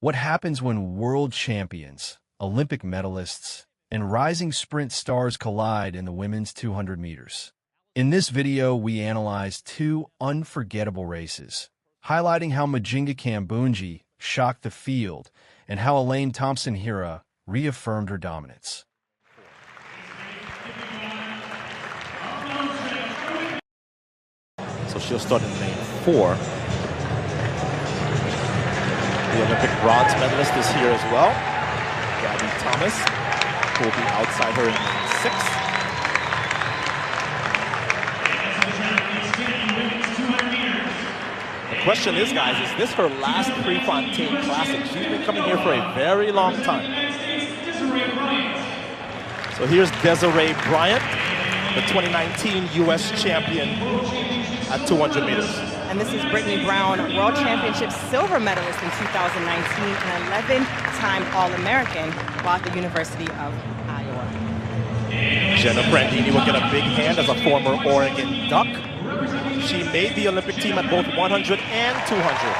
What happens when world champions, Olympic medalists, and rising sprint stars collide in the women's 200 meters? In this video, we analyze two unforgettable races, highlighting how Kambundji shocked the field and how Elaine Thompson-Herah reaffirmed her dominance. So she'll start in lane 4. The Olympic bronze medalist is here as well, Gabby Thomas, who will be outside her in lane 6. The question is, guys, is this her last Prefontaine Classic? She's been coming here for a very long time. So here's Desiree Bryant, the 2019 U.S. champion at 200 meters. And this is Brittany Brown, World Championship silver medalist in 2019 and 11-time All-American while at the University of Iowa. Jenna Brandini will get a big hand as a former Oregon Duck. She made the Olympic team at both 100 and 200.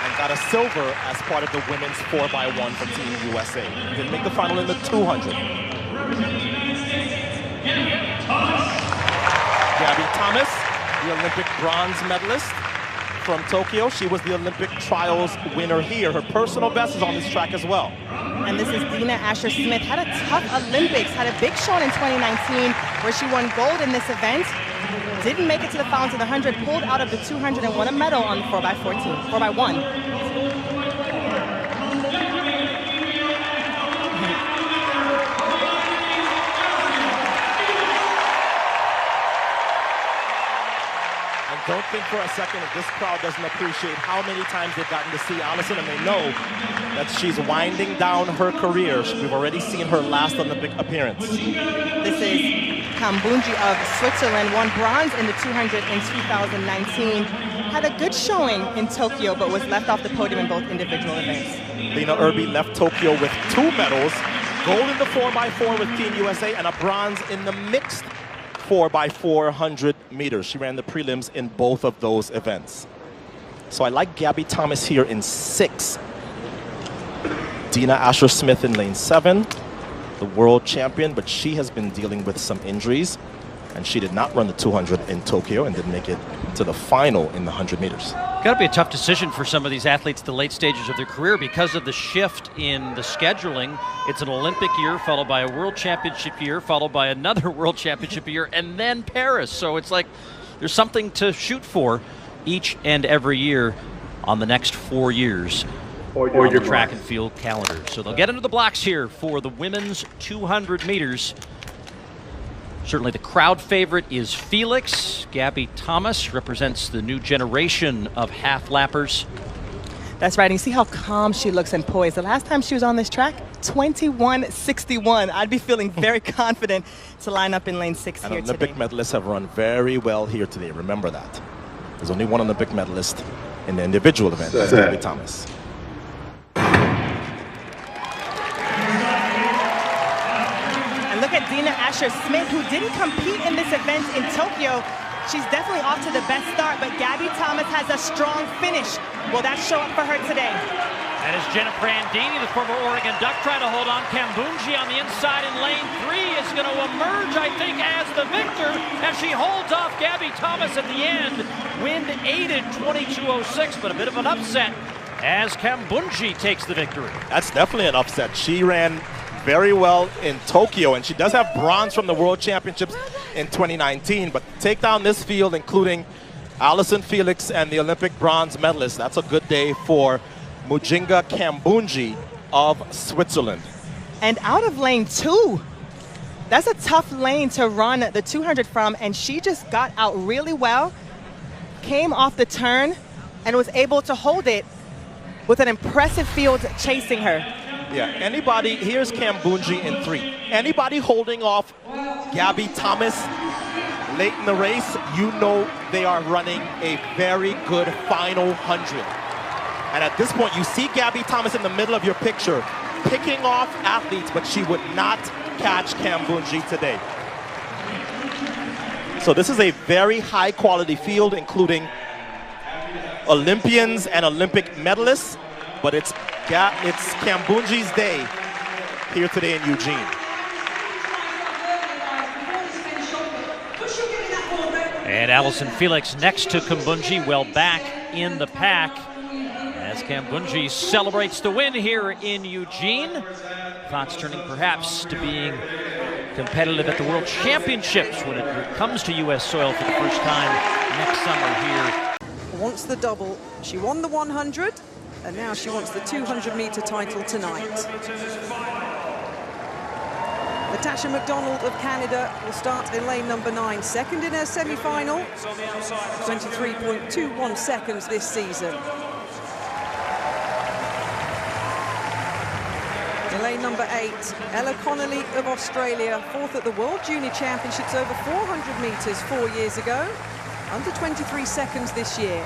And got a silver as part of the women's 4x1 for Team USA. Didn't make the final in the 200. Gabby Thomas, the Olympic bronze medalist from Tokyo. She was the Olympic trials winner here. Her personal best is on this track as well. And this is Dina Asher-Smith. Had a tough Olympics, had a big showing in 2019 where she won gold in this event. Didn't make it to the finals of the 100, pulled out of the 200 and won a medal on the 4x1. Don't think for a second that this crowd doesn't appreciate how many times they've gotten to see Allison, and they know that she's winding down her career. We've already seen her last Olympic appearance. This is Kambundji of Switzerland, won bronze in the 200 in 2019. Had a good showing in Tokyo, but was left off the podium in both individual events. Lena Irby left Tokyo with 2 medals, gold in the 4x4 with Team USA, and a bronze in the mixed 4x400 meters. She ran the prelims in both of those events. So I like Gabby Thomas here in 6. Dina Asher-Smith in lane 7, the world champion, but she has been dealing with some injuries, and she did not run the 200 in Tokyo and didn't make it to the final in the 100 meters. Got to be a tough decision for some of these athletes at the late stages of their career because of the shift in the scheduling. It's an Olympic year followed by a World Championship year followed by another World Championship year and then Paris. So it's like there's something to shoot for each and every year on the next 4 years on the track and field calendar. So they'll get into the blocks here for the women's 200 meters. Certainly the crowd favorite is Felix. Gabby Thomas represents the new generation of half-lappers. That's right, and you see how calm she looks and poised. The last time she was on this track, 21:61. I'd be feeling very confident to line up in lane 6 and here today. Olympic medalists have run very well here today. Remember that. There's only one Olympic medalist in the individual event, that's Gabby Thomas. Look at Dina Asher-Smith, who didn't compete in this event in Tokyo. She's definitely off to the best start, but Gabby Thomas has a strong finish. Will that show up for her today? That is Jenna Brandini, the former Oregon Duck, trying to hold on. Kambundji on the inside in lane 3 is going to emerge, I think, as the victor, as she holds off Gabby Thomas at the end. Wind aided 22:06, but a bit of an upset as Kambundji takes the victory. That's definitely an upset. She ran very well in Tokyo, and she does have bronze from the World Championships in 2019, but take down this field, including Allison Felix and the Olympic bronze medalist. That's a good day for Kambundji of Switzerland. And out of lane 2, that's a tough lane to run the 200 from, and she just got out really well, came off the turn, and was able to hold it with an impressive field chasing her. Yeah, anybody, here's Kambundji in 3. Anybody holding off Gabby Thomas late in the race, you know they are running a very good final 100. And at this point, you see Gabby Thomas in the middle of your picture, picking off athletes, but she would not catch Kambundji today. So this is a very high quality field, including Olympians and Olympic medalists, but it's Kambundji's day here today in Eugene. And Allison Felix next to Kambundji, well back in the pack as Kambundji celebrates the win here in Eugene. Thoughts turning perhaps to being competitive at the World Championships when it comes to U.S. soil for the first time next summer here. Wants the double. She won the 100, and now she wants the 200-meter title tonight. Natasha McDonald of Canada will start in lane number 9, second in her semi-final, 23.21 seconds this season. In lane number 8, Ella Connolly of Australia, fourth at the World Junior Championships over 400 meters 4 years ago, under 23 seconds this year.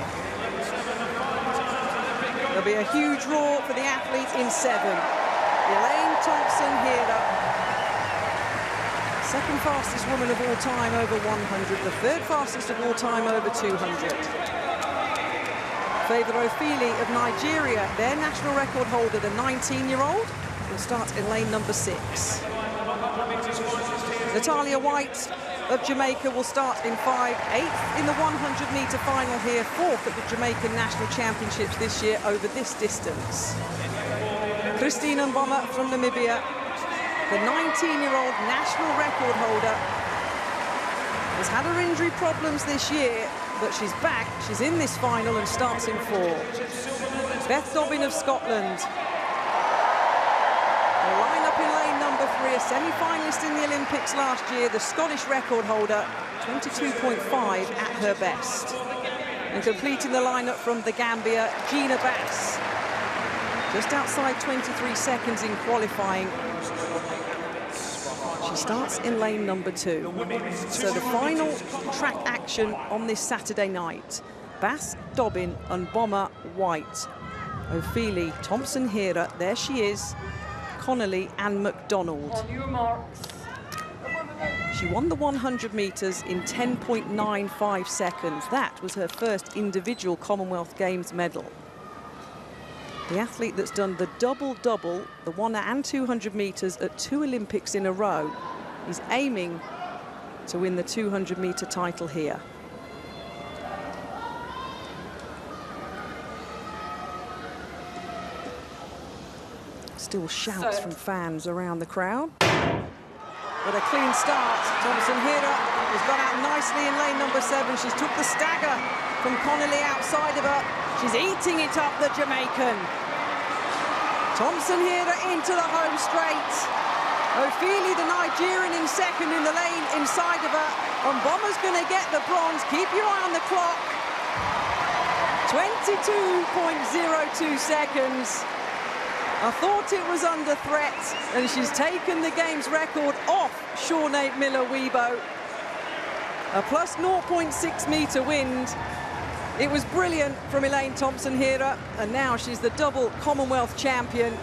There'll be a huge roar for the athlete in 7. Elaine Thompson-Hera, second fastest woman of all time over 100, the third fastest of all time over 200. Favour Ofili of Nigeria, their national record holder, the 19-year-old, will start in lane number 6. Natalia White of Jamaica will start in 5, 8th in the 100-meter final here, 4th at the Jamaican National Championships this year over this distance. Christine Mboma from Namibia, the 19-year-old national record holder, has had her injury problems this year, but she's back. She's in this final and starts in 4. Beth Dobbin of Scotland. The line-up in lane number 3, a semi-finalist in the Olympics last year, the Scottish record holder, 22.5 at her best. And completing the lineup from the Gambia, Gina Bass, just outside 23 seconds in qualifying. She starts in lane number 2. So the final track action on this Saturday night. Bass, Dobbin, and Mboma, White. Ofili, Thompson-Hera, there she is, Connolly and McDonald. She won the 100 meters in 10.95 seconds. That was her first individual Commonwealth Games medal. The athlete that's done the double-double, the 100 and 200 meters at 2 Olympics in a row, is aiming to win the 200-meter title here. Still shouts from fans around the crowd. But a clean start. Thompson-Hera has got out nicely in lane number 7. She's took the stagger from Connolly outside of her. She's eating it up, the Jamaican. Thompson-Hera into the home straight. Ofili, the Nigerian, in second in the lane inside of her. And Mboma's going to get the bronze. Keep your eye on the clock. 22.02 seconds. I thought it was under threat, and she's taken the game's record off Sinead Miller-Weibo. A plus 0.6 meter wind. It was brilliant from Elaine Thompson-Hera, and now she's the double Commonwealth champion.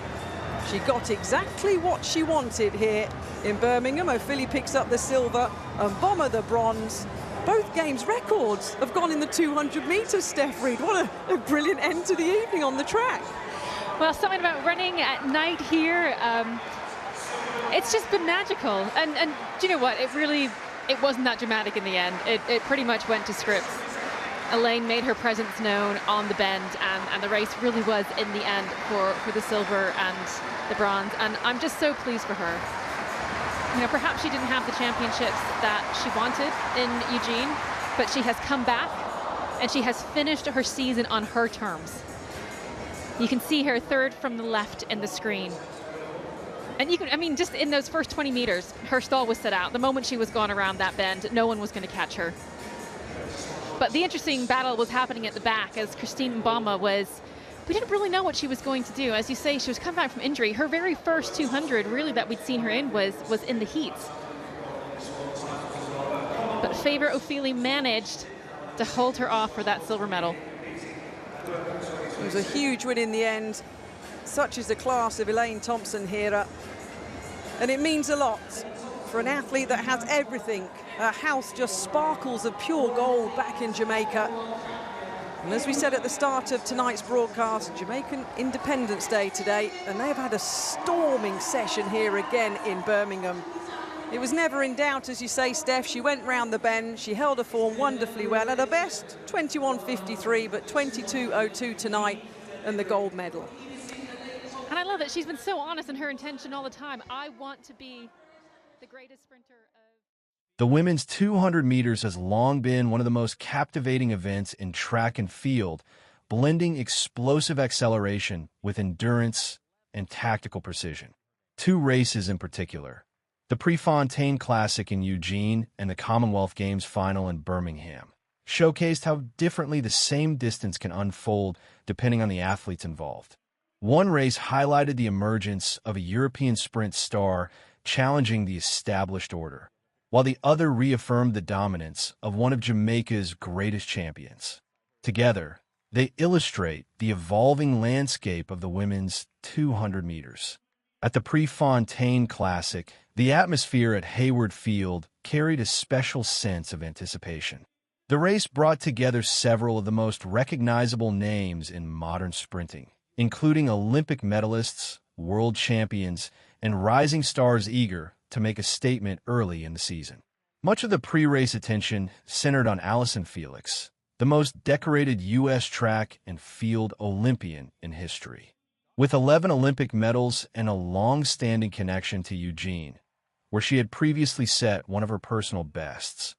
She got exactly what she wanted here in Birmingham. Ofili picks up the silver and Mboma the bronze. Both games records have gone in the 200 meters, Steph Reed. What a brilliant end to the evening on the track. Well, something about running at night here, it's just been magical. And do you know what? It wasn't that dramatic in the end. It pretty much went to script. Elaine made her presence known on the bend, and the race really was, in the end, for the silver and the bronze. And I'm just so pleased for her. You know, perhaps she didn't have the championships that she wanted in Eugene, but she has come back, and she has finished her season on her terms. You can see her third from the left in the screen. And you can, I mean, just in those first 20 meters, her stall was set out. The moment she was gone around that bend, no one was going to catch her. But the interesting battle was happening at the back as Christine Mboma we didn't really know what she was going to do. As you say, she was coming back from injury. Her very first 200, really, that we'd seen her in was in the heats. But Favour Ofili managed to hold her off for that silver medal. It was a huge win in the end. Such is the class of Elaine Thompson-Hera. And it means a lot for an athlete that has everything. Her house just sparkles of pure gold back in Jamaica. And as we said at the start of tonight's broadcast, Jamaican Independence Day today, and they've had a storming session here again in Birmingham. It was never in doubt, as you say, Steph. She went round the bend, she held her form wonderfully well. At her best, 21.53, but 22.02 tonight, and the gold medal. And I love that she's been so honest in her intention all the time. I want to be the greatest sprinter of... The women's 200 meters has long been one of the most captivating events in track and field, blending explosive acceleration with endurance and tactical precision. Two races in particular, the Prefontaine Classic in Eugene and the Commonwealth Games final in Birmingham, showcased how differently the same distance can unfold depending on the athletes involved. One race highlighted the emergence of a European sprint star challenging the established order, while the other reaffirmed the dominance of one of Jamaica's greatest champions. Together, they illustrate the evolving landscape of the women's 200 meters. At the Prefontaine Classic, the atmosphere at Hayward Field carried a special sense of anticipation. The race brought together several of the most recognizable names in modern sprinting, including Olympic medalists, world champions, and rising stars eager to make a statement early in the season. Much of the pre-race attention centered on Allison Felix, the most decorated U.S. track and field Olympian in history. With 11 Olympic medals and a long-standing connection to Eugene, where she had previously set one of her personal bests,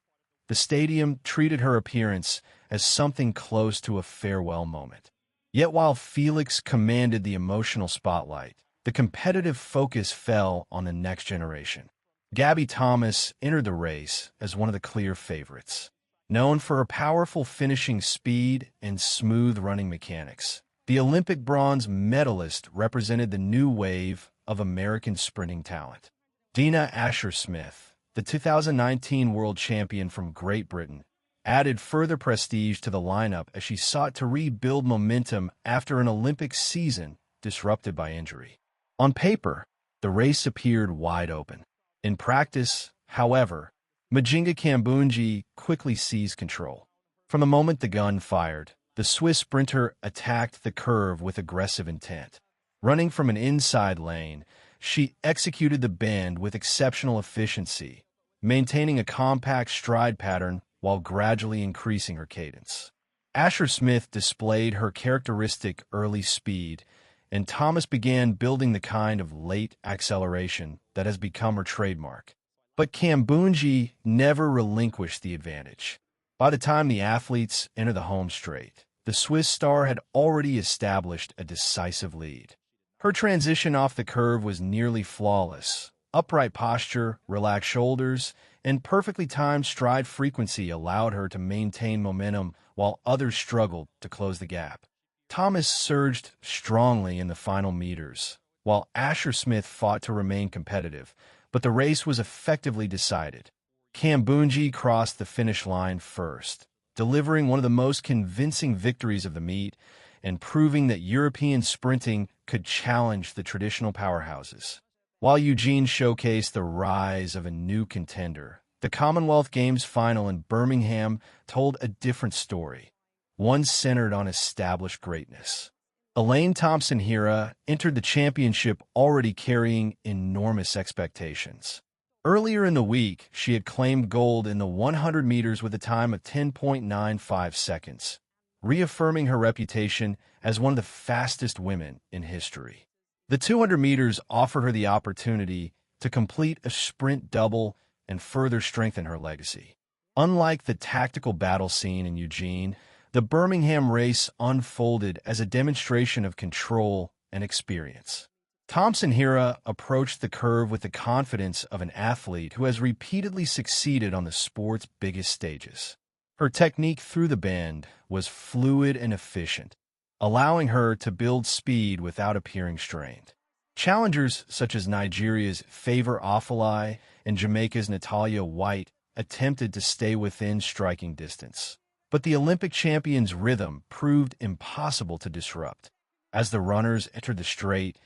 the stadium treated her appearance as something close to a farewell moment. Yet while Felix commanded the emotional spotlight, the competitive focus fell on the next generation. Gabby entered the race as one of the clear favorites. Known for her powerful finishing speed and smooth running mechanics, the Olympic bronze medalist represented the new wave of American sprinting talent. Dina, the 2019 world champion from Great Britain, added further prestige to the lineup as she sought to rebuild momentum after an Olympic season disrupted by injury. On paper, the race appeared wide open. In practice, however, Kambundji quickly seized control. From the moment the gun fired, the Swiss sprinter attacked the curve with aggressive intent. Running from an inside lane, she executed the bend with exceptional efficiency, maintaining a compact stride pattern while gradually increasing her cadence. Smith displayed her characteristic early speed, and Thomas began building the kind of late acceleration that has become her trademark. But Kambundji never relinquished the advantage. By the time the athletes entered the home straight, the Swiss star had already established a decisive lead. Her transition off the curve was nearly flawless. Upright posture, relaxed shoulders, and perfectly timed stride frequency allowed her to maintain momentum while others struggled to close the gap. Thomas surged strongly in the final meters, while Smith fought to remain competitive, but the race was effectively decided. Kambundji crossed the finish line first, delivering one of the most convincing victories of the meet and proving that European sprinting could challenge the traditional powerhouses. While Eugene showcased the rise of a new contender, the Commonwealth Games final in Birmingham told a different story, one centered on established greatness. Elaine Thompson-Herah entered the championship already carrying enormous expectations. Earlier in the week, she had claimed gold in the 100 meters with a time of 10.95 seconds, reaffirming her reputation as one of the fastest women in history. The 200 meters offered her the opportunity to complete a sprint double and further strengthen her legacy. Unlike the tactical battle scene in Eugene, the Birmingham race unfolded as a demonstration of control and experience. Thompson-Herah approached the curve with the confidence of an athlete who has repeatedly succeeded on the sport's biggest stages. Her technique through the bend was fluid and efficient, allowing her to build speed without appearing strained. Challengers such as Nigeria's Favour Afolabi and Jamaica's Natalia White attempted to stay within striking distance, but the Olympic champion's rhythm proved impossible to disrupt. As the runners entered the straight,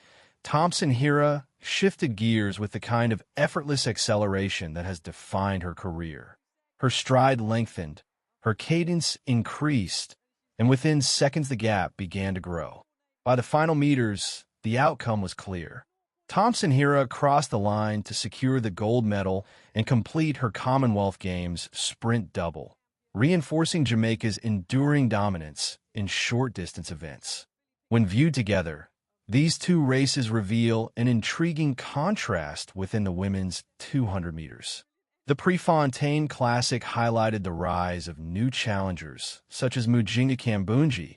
Thompson-Herah shifted gears with the kind of effortless acceleration that has defined her career. Her stride lengthened, her cadence increased, and within seconds the gap began to grow. By the final meters, the outcome was clear. Thompson-Herah crossed the line to secure the gold medal and complete her Commonwealth Games sprint double, reinforcing Jamaica's enduring dominance in short-distance events. When viewed together, these two races reveal an intriguing contrast within the women's 200 meters. The Prefontaine Classic highlighted the rise of new challengers, such as Kambundji,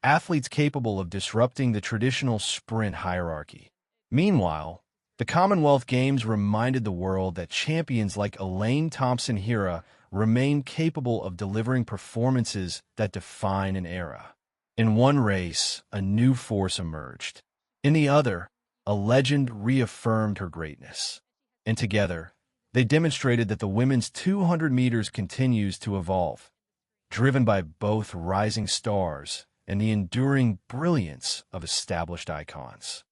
athletes capable of disrupting the traditional sprint hierarchy. Meanwhile, the Commonwealth Games reminded the world that champions like Elaine Thompson-Herah remain capable of delivering performances that define an era. In one race, a new force emerged. In the other, a legend reaffirmed her greatness. And together, they demonstrated that the women's 200 meters continues to evolve, driven by both rising stars and the enduring brilliance of established icons.